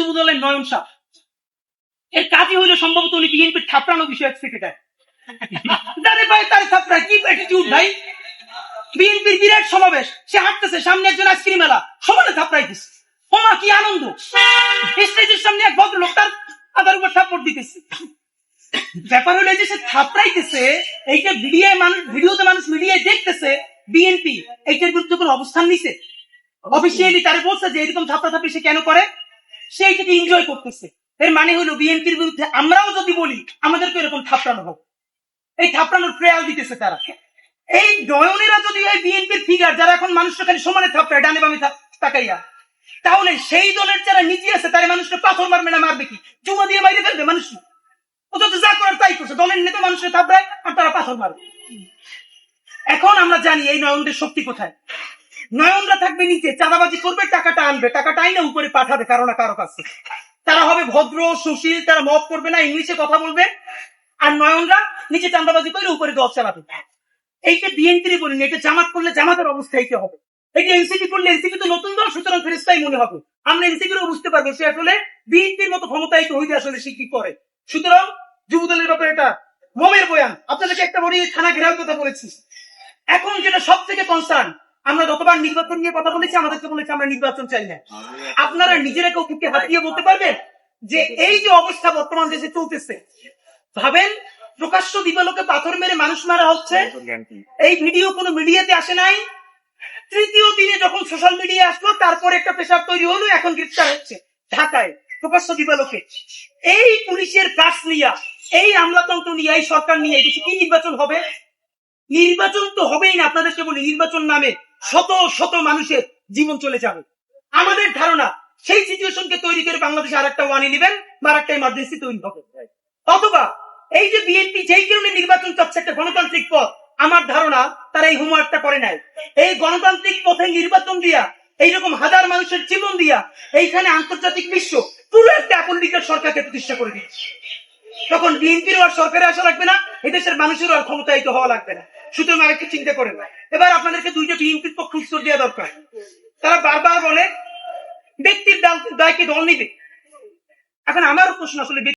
যুব দলের নয়ন শাহ, এর কাজই হইলো সম্ভবত উনি বিএনপির থাপড়ানো বিষয়ক সেক্রেটারি। ভাই তার থাপড়া কি অ্যাটিটিউড ভাই! বিএনপির বিরাট সমাবেশ, সে হাঁটতেছে, সামনে একজন আইসক্রিম মেলা, সমানে থাপড়াইতেছে। ওমা কি আনন্দ! স্টেজের সামনে এক ভদ্রলোক তার আদার উপর থাপ্পড় দিতেছে। ব্যাপার হলো যে সে থাপড়াইতেছে, এইটা ভিডিওতে মানুষ মিডিয়ায় দেখতেছে, বিএনপি এইটার বিরুদ্ধে কোনো অবস্থান নিছে? অফিসিয়ালি তারা বলছে যে এরকম থাপড়াথাপড়ি সে কেন করে? সে এইটাকে এনজয় করতেছে। এর মানে হলো বিএনপির বিরুদ্ধে আমরাও যদি বলি আমাদেরকে এরকম থাপড়ানো হোক, এই থাপড়ানোর ট্রায়াল দিতেছে তারা। এই নয়নেরা যদি হয় বিএনপির ফিগার, যারা এখন মানুষটা খালি সমানে থাপড়ায় ডানে বামে তাকাইয়া, তাহলে সেই দলের যারা নিচে আছে তারা মানুষকে পাথর মারবে না মারবে কি? চুমা দিয়ে বাইরে ফেলবে মানুষ। ও তো যা করার তাই করছে, দলের নেতা মানুষের থাপড়ায় আর তারা পাথর মারবে। এখন আমরা জানি এই নয়নদের শক্তি কোথায়। নয়নরা থাকবে নিচে, চাঁদাবাজি করবে, টাকাটা আনবে, টাকাটা আইনা উপরে পাঠাবে কারো না কারো কাছে। তারা হবে ভদ্র সুশীল, তারা মত করবে না, ইংলিশে কথা বলবে। আর নয়নরা নিচে চাঁদাবাজি করে উপরে দল চালাবে। এইটা বিএনপির বলিনি, এটা জামাত করলে জামাতের অবস্থা এইটা হবে। এইটা এনসিপি করলে এনসিপি তো নতুন দল, সুতরাং ফেরেশতাই মনে হবে। আমরা এনসিপিরও বুঝতে পারবো সে আসলে বিএনপির মতো ক্ষমতায়িত হইতে আসলে সে কি করে। সুতরাং যুবদলের ব্যাপারে এটা মমের বয়ান। আপনাদেরকে একটা বড়ি থানা ঘেরাও কথা বলেছি। এখন যেটা সব থেকে কনসার্ন, আমরা যতবার নির্বাচন নিয়ে কথা বলেছি আমাদেরকে বলেছি আমরা নির্বাচন চাই না। আপনারা নিজেরা কেউ বুকে হাত দিয়ে বলতে পারবেন যে এই যে অবস্থা বর্তমান দেশে চলতেছে, ভাবেন প্রকাশ্য দিবালোকে পাথর মেরে মানুষ মারা হচ্ছে, এই ভিডিও কোনো মিডিয়াতে আসে নাই। তৃতীয় দিনে যখন সোশ্যাল মিডিয়া আসলো তারপর একটা প্রেশার তৈরি হলো, এখন গ্রেফতার হচ্ছে ঢাকায় প্রকাশ্য দিবালোকে। এই পুলিশের কাজ নিয়ে, এই আমলাতন্ত্র নিয়ে, এই সরকার নিয়ে কিছু কি নির্বাচন হবে? নির্বাচন তো হবেই না। আপনাদেরকে বলি, নির্বাচন নামে শত শত মানুষের জীবন চলে যাবে। আমাদের ধারণা সেই সিচুয়েশনকে তৈরি করে বাংলাদেশে আরেকটা 111 বা আরেকটা ইমার্জেন্সি তৈরি হবে। অথবা এই যে বিএনপি যেই কারণে নির্বাচন চাচ্ছে, একটা গণতান্ত্রিক পথ, আমার ধারণা তারা এই হোমওয়ার্কটা করে নাই। এই গণতান্ত্রিক পথে নির্বাচন দিয়া, এইরকম হাজার মানুষের জীবন দিয়া এইখানে আন্তর্জাতিক বিশ্ব পুরো একটা আকন্দিকের সরকারকে প্রতিষ্ঠা করে দিচ্ছে। তখন বিএনপির আর সরকারে আসা লাগবে না, এদেশের মানুষেরও আর ক্ষমতায়িত হওয়া লাগবে না। সুতরাং আরেকটু চিন্তা করেন। এবার আপনাদেরকে দুইটা বিএনপির পক্ষ উত্তর দেওয়া দরকার। তারা বারবার বলে ব্যক্তির দায়কে দল নিবে। এখন আমারও প্রশ্ন, আসলে